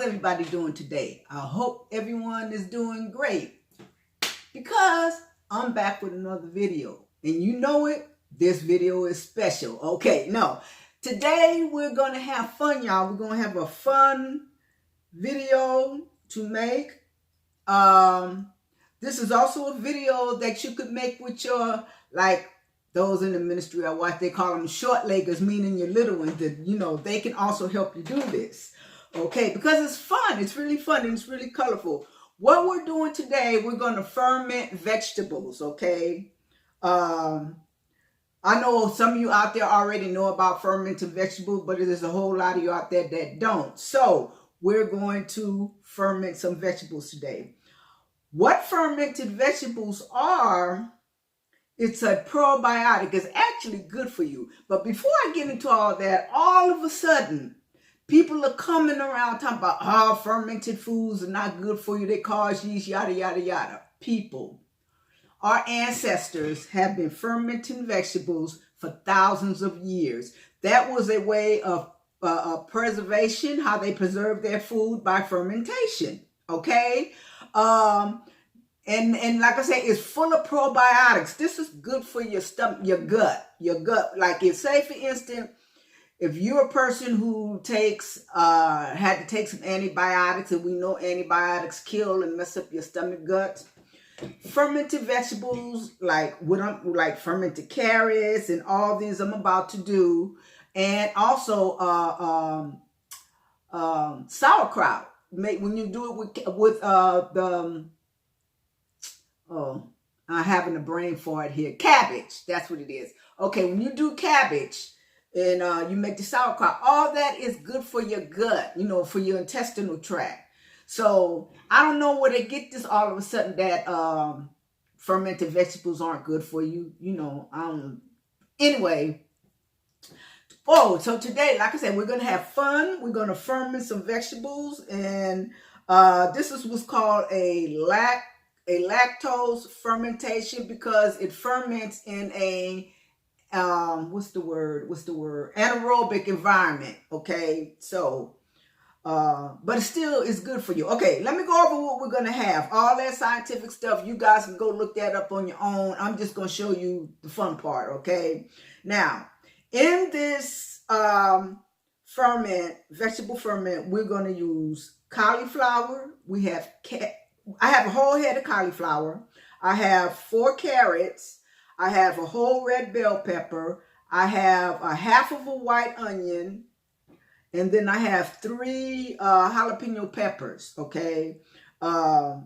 How's everybody doing today? I hope everyone is doing great because I'm back with another video. And you know it, this video is special. Okay, no. Today we're going to have fun, y'all. We're going to have a fun video to make. This is also a video that you could make with your, like, those in the ministry I watch, they call them short leggers, meaning your little ones that, you know, they can also help you do this. Okay, because it's fun. It's really fun and it's really colorful. What we're doing today, we're going to ferment vegetables, okay? I know some of you out there already know about fermented vegetables, but there's a whole lot of you out there that don't. So we're going to ferment some vegetables today. What fermented vegetables are, it's a probiotic. It's actually good for you. But before I get into all that, all of a sudden, people are coming around talking about, oh, fermented foods are not good for you. They cause yeast, yada, yada, yada. People, our ancestors have been fermenting vegetables for thousands of years. That was a way of preservation, how they preserved their food by fermentation, okay? And like I say, it's full of probiotics. This is good for your stomach, your gut. Like if, say for instance, if you're a person who takes, had to take some antibiotics, and we know antibiotics kill and mess up your stomach guts, fermented vegetables like fermented carrots and all these I'm about to do, and also sauerkraut. When you do it with I'm having a brain fart here. Cabbage, that's what it is. Okay, when you do cabbage and you make the sauerkraut, all that is good for your gut, you know, for your intestinal tract. So I don't know where they get this all of a sudden that fermented vegetables aren't good for you. You know, anyway. Oh, so today, like I said, we're going to have fun. We're going to ferment some vegetables. And this is what's called a lactose fermentation, because it ferments in a anaerobic environment. Okay, so but it still is good for you. Okay, let me go over what we're gonna have. All that scientific stuff, you guys can go look that up on your own. I'm just gonna show you the fun part. Okay, now in this vegetable ferment, we're gonna use cauliflower. I have a whole head of cauliflower. I have 4 carrots. I have a whole red bell pepper. I have a half of a white onion. And then I have 3 jalapeno peppers, okay? I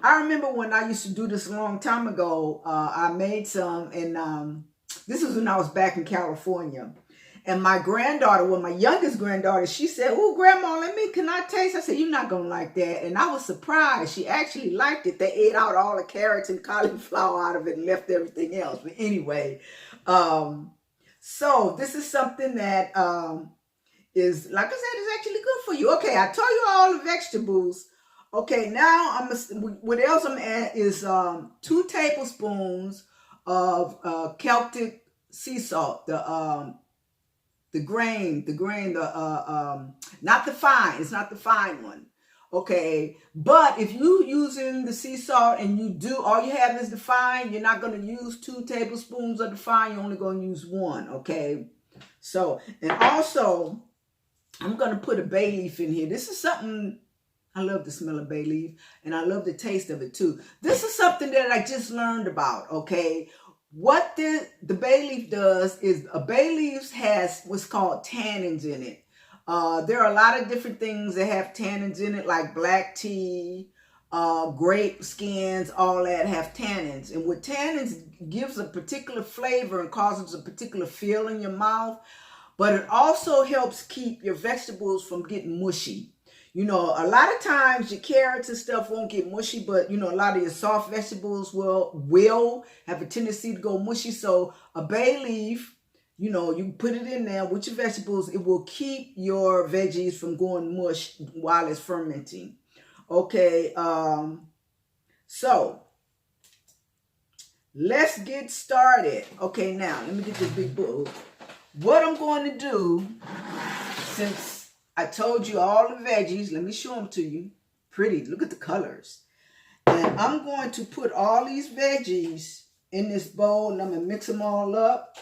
remember when I used to do this a long time ago, I made some, and this was when I was back in California. And my granddaughter, my youngest granddaughter, she said, oh, Grandma, can I taste? I said, you're not going to like that. And I was surprised. She actually liked it. They ate out all the carrots and cauliflower out of it and left everything else. But anyway, so this is something that is, like I said, is actually good for you. Okay, I told you all the vegetables. Okay, now what else I'm at is 2 tablespoons of Celtic sea salt, the grain, not the fine, it's not the fine one. Okay, but if you using the sea salt and all you have is the fine, you're not going to use 2 tablespoons of the fine, you're only going to use 1, okay? So, and also, I'm going to put a bay leaf in here. This is something, I love the smell of bay leaf, and I love the taste of it too. This is something that I just learned about, okay? What the bay leaf does is, a bay leaf has what's called tannins in it. There are a lot of different things that have tannins in it, like black tea, grape skins, all that have tannins. And what tannins gives a particular flavor and causes a particular feel in your mouth, but it also helps keep your vegetables from getting mushy. You know, a lot of times your carrots and stuff won't get mushy, but, you know, a lot of your soft vegetables will have a tendency to go mushy. So a bay leaf, you know, you can put it in there with your vegetables. It will keep your veggies from going mush while it's fermenting. Okay, so let's get started. Okay, now let me get this big bowl. What I'm going to do, since I told you all the veggies. Let me show them to you. Pretty. Look at the colors. And I'm going to put all these veggies in this bowl, and I'm going to mix them all up.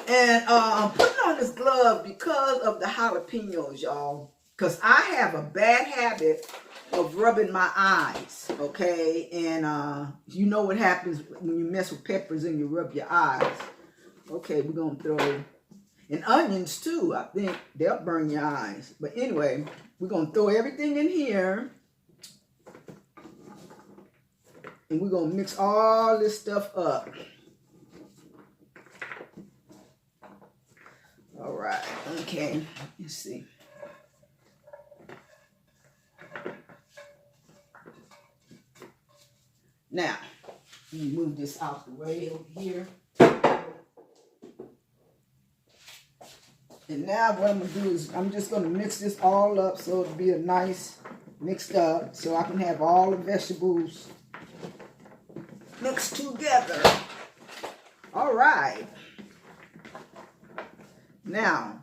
And I'm putting on this glove because of the jalapenos, y'all. Because I have a bad habit of rubbing my eyes, okay? And you know what happens when you mess with peppers and you rub your eyes. Okay, we're going to throw... And onions too, I think they'll burn your eyes. But anyway, we're going to throw everything in here. And we're going to mix all this stuff up. All right, okay, let's see. Now, let me move this out the way over here. And now what I'm going to do is I'm just going to mix this all up so it'll be a nice mixed up so I can have all the vegetables mixed together. All right. Now,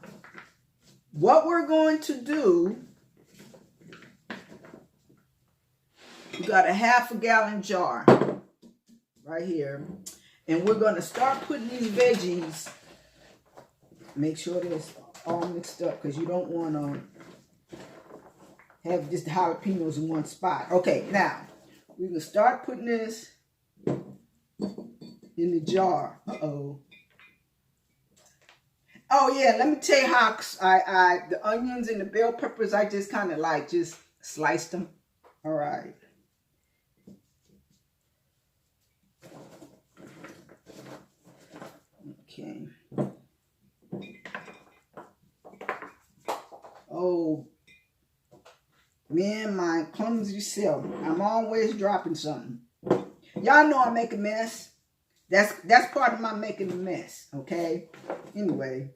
what we're going to do, we got a ½ gallon jar right here. And we're going to start putting these veggies. Make sure it's all mixed up because you don't want to have just the jalapenos in one spot. Okay, now we're going to start putting this in the jar. Uh-oh. Oh, yeah, let me tell you how the onions and the bell peppers, I just kind of like just sliced them. All right. Okay. Oh, man, my clumsy self. I'm always dropping something. Y'all know I make a mess. That's part of my making a mess, okay? Anyway.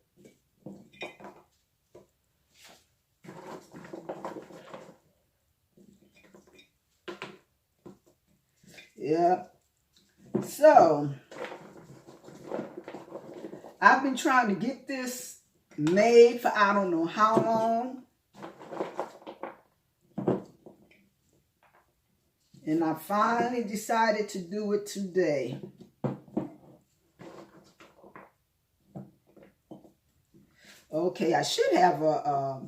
Yeah. So, I've been trying to get this made for I don't know how long. And I finally decided to do it today. Okay, I should have a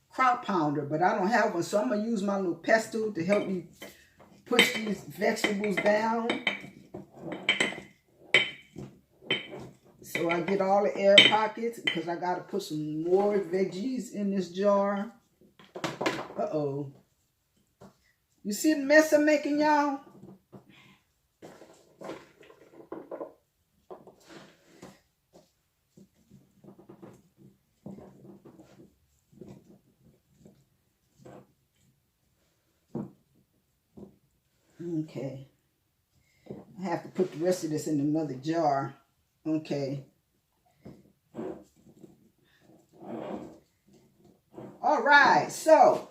crop pounder, but I don't have one. So I'm going to use my little pestle to help me push these vegetables down. So I get all the air pockets because I got to put some more veggies in this jar. Uh-oh. You see the mess I'm making, y'all? Okay. I have to put the rest of this in another jar. Okay. All right, so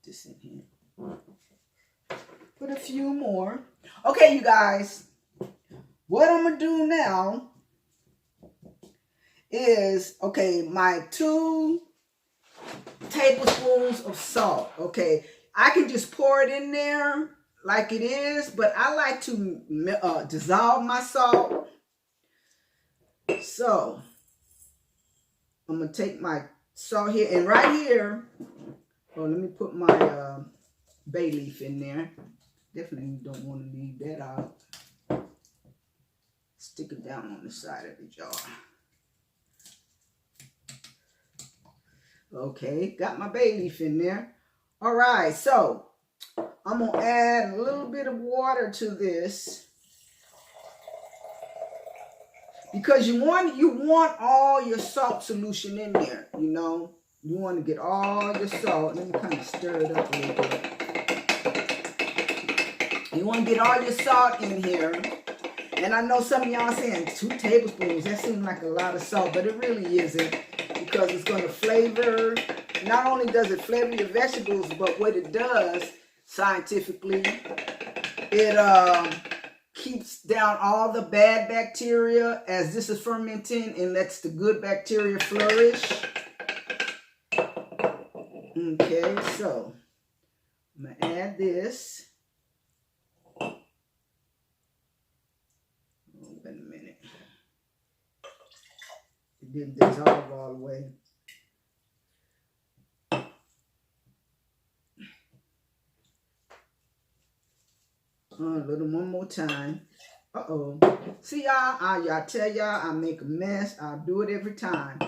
this in here. Put a few more. Okay, you guys. What I'm gonna do now is, okay, my 2 tablespoons of salt. Okay, I can just pour it in there like it is, but I like to dissolve my salt. So I'm gonna take my salt here, and right here, oh, let me put my bay leaf in there. Definitely don't want to leave that out. Stick it down on the side of the jar. Okay, got my bay leaf in there. All right, so I'm gonna add a little bit of water to this because you want all your salt solution in there. You know, you want to get all your salt. Let me kind of stir it up a little bit. You want to get all your salt in here. And I know some of y'all saying 2 tablespoons. That seems like a lot of salt, but it really isn't, because it's going to flavor. Not only does it flavor your vegetables, but what it does scientifically, it keeps down all the bad bacteria as this is fermenting and lets the good bacteria flourish. Okay, so I'm going to add this. Oh, wait a minute. It didn't dissolve all the way. A little one more time. Uh-oh. See, y'all tell y'all I make a mess. I'll do it every time.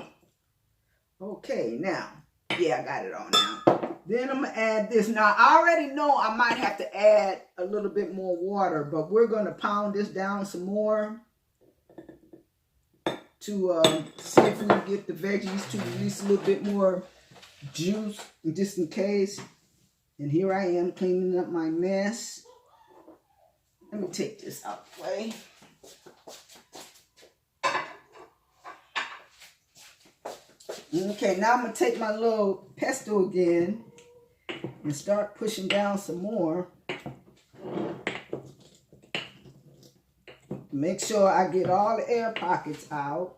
Okay, now. Yeah, I got it on now. Then I'm going to add this. Now, I already know I might have to add a little bit more water, but we're going to pound this down some more to see if we can get the veggies to release a little bit more juice, just in case. And here I am cleaning up my mess. Let me take this out of the way. Okay, now I'm going to take my little pestle again and start pushing down some more. Make sure I get all the air pockets out.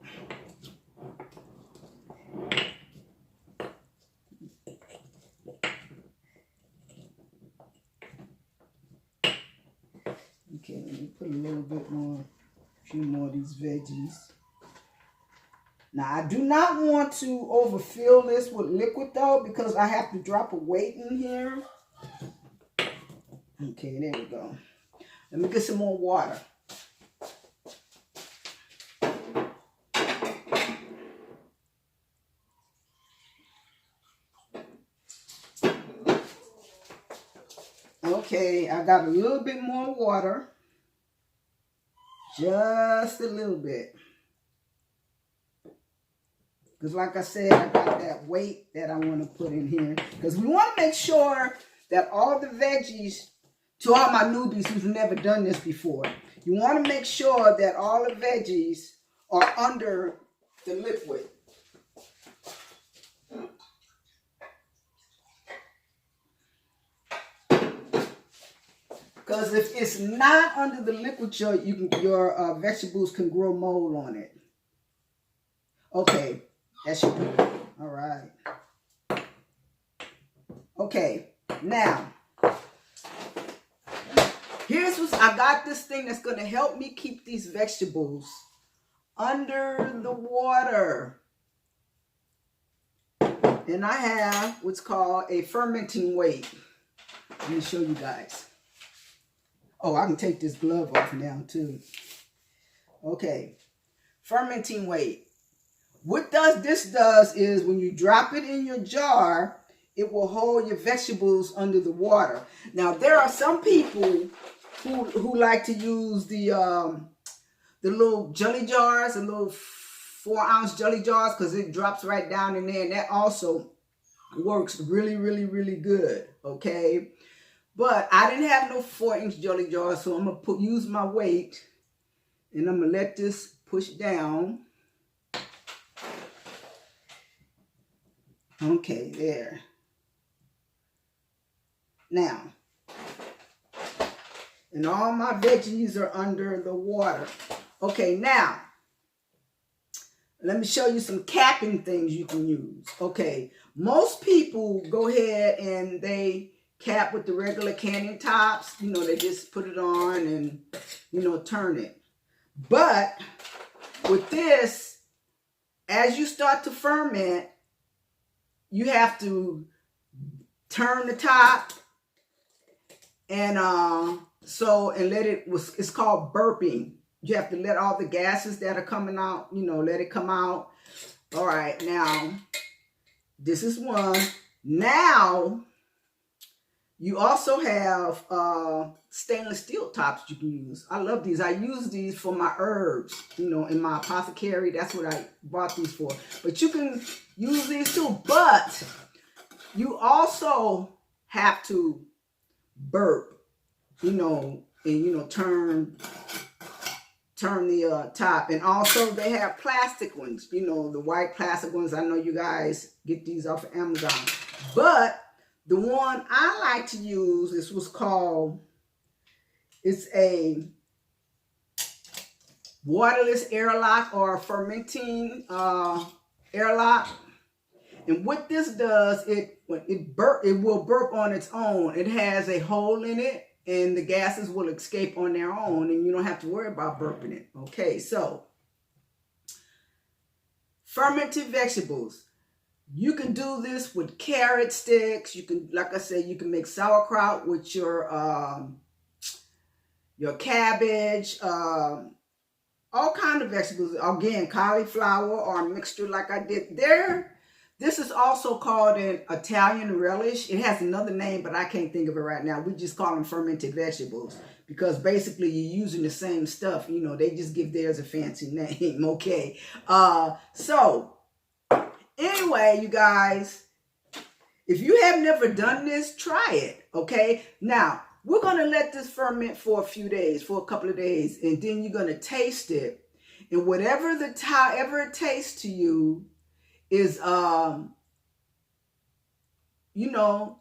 Okay, let me put a little bit more, a few more of these veggies. Now, I do not want to overfill this with liquid, though, because I have to drop a weight in here. Okay, there we go. Let me get some more water. Okay, I got a little bit more water. Just a little bit. Because like I said, I got that weight that I want to put in here. Because we want to make sure that all the veggies, to all my newbies who've never done this before, you want to make sure that all the veggies are under the liquid. Because if it's not under the liquid, your vegetables can grow mold on it. Okay, that should do it. All right. Okay, now, here's what I got, this thing that's going to help me keep these vegetables under the water. And I have what's called a fermenting weight. Let me show you guys. Oh, I can take this glove off now too. Okay, fermenting weight. What this does is when you drop it in your jar, it will hold your vegetables under the water. Now, there are some people who like to use the little jelly jars, the little 4-ounce jelly jars, because it drops right down in there, and that also works really, really, really good. Okay. But I didn't have no 4-inch jelly jar, so I'm going to use my weight, and I'm going to let this push down. Okay, there. Now, and all my veggies are under the water. Okay, now, let me show you some capping things you can use. Okay, most people go ahead and they cap with the regular canning tops. You know, they just put it on and, you know, turn it. But with this, as you start to ferment, you have to turn the top and let it, it's called burping. You have to let all the gases that are coming out, you know, let it come out. All right, now, this is one. Now, you also have stainless steel tops you can use. I love these. I use these for my herbs, you know, in my apothecary. That's what I bought these for. But you can use these too. But you also have to burp, you know, and, you know, turn the top. And also they have plastic ones, you know, the white plastic ones. I know you guys get these off of Amazon. But the one I like to use, this was called, it's a waterless airlock or fermenting airlock. And what this does, it will burp on its own. It has a hole in it, and the gases will escape on their own, and you don't have to worry about burping it. Okay, so fermented vegetables. You can do this with carrot sticks. You can, like I said, you can make sauerkraut with your cabbage, all kind of vegetables. Again, cauliflower or a mixture like I did there. This is also called an Italian relish. It has another name, but I can't think of it right now. We just call them fermented vegetables because basically you're using the same stuff. You know, they just give theirs a fancy name. Okay. So anyway, you guys, if you have never done this, try it. Okay. Now, we're going to let this ferment for a few days, for a couple of days, and then you're going to taste it. And however it tastes to you is, you know,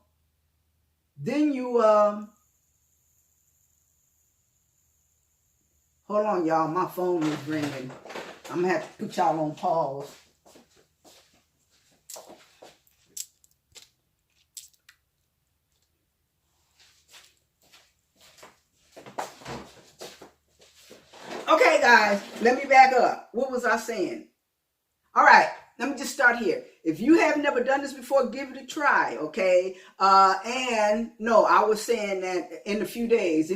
then you, hold on, y'all. My phone is ringing. I'm going to have to put y'all on pause. Okay, guys, let me back up. What was I saying? All right, let me just start here. If you have never done this before, give it a try, okay? And no, I was saying that in a few days,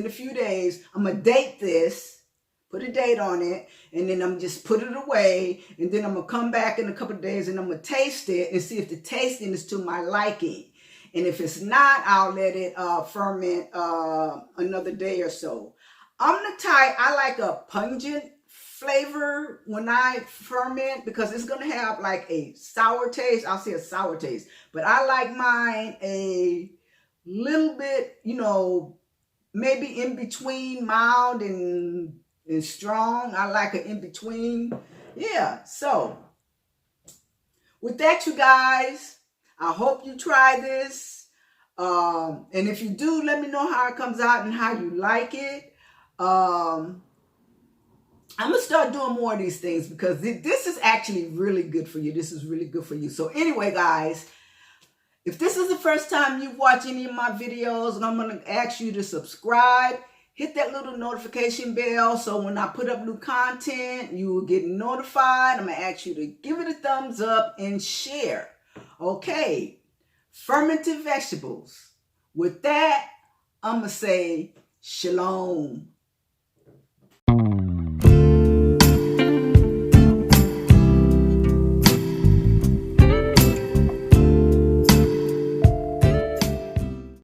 I'm going to date this, put a date on it, and then I'm just put it away, and then I'm going to come back in a couple of days, and I'm going to taste it and see if the tasting is to my liking. And if it's not, I'll let it ferment another day or so. I'm the type, I like a pungent flavor when I ferment because it's going to have like a sour taste. I'll say a sour taste. But I like mine a little bit, you know, maybe in between mild and strong. I like an in between. Yeah, so with that, you guys, I hope you try this. And if you do, let me know how it comes out and how you like it. I'm going to start doing more of these things because this is actually really good for you. This is really good for you. So anyway, guys, if this is the first time you watch any of my videos, I'm going to ask you to subscribe. Hit that little notification bell so when I put up new content, you will get notified. I'm going to ask you to give it a thumbs up and share. Okay, fermented vegetables. With that, I'm going to say shalom.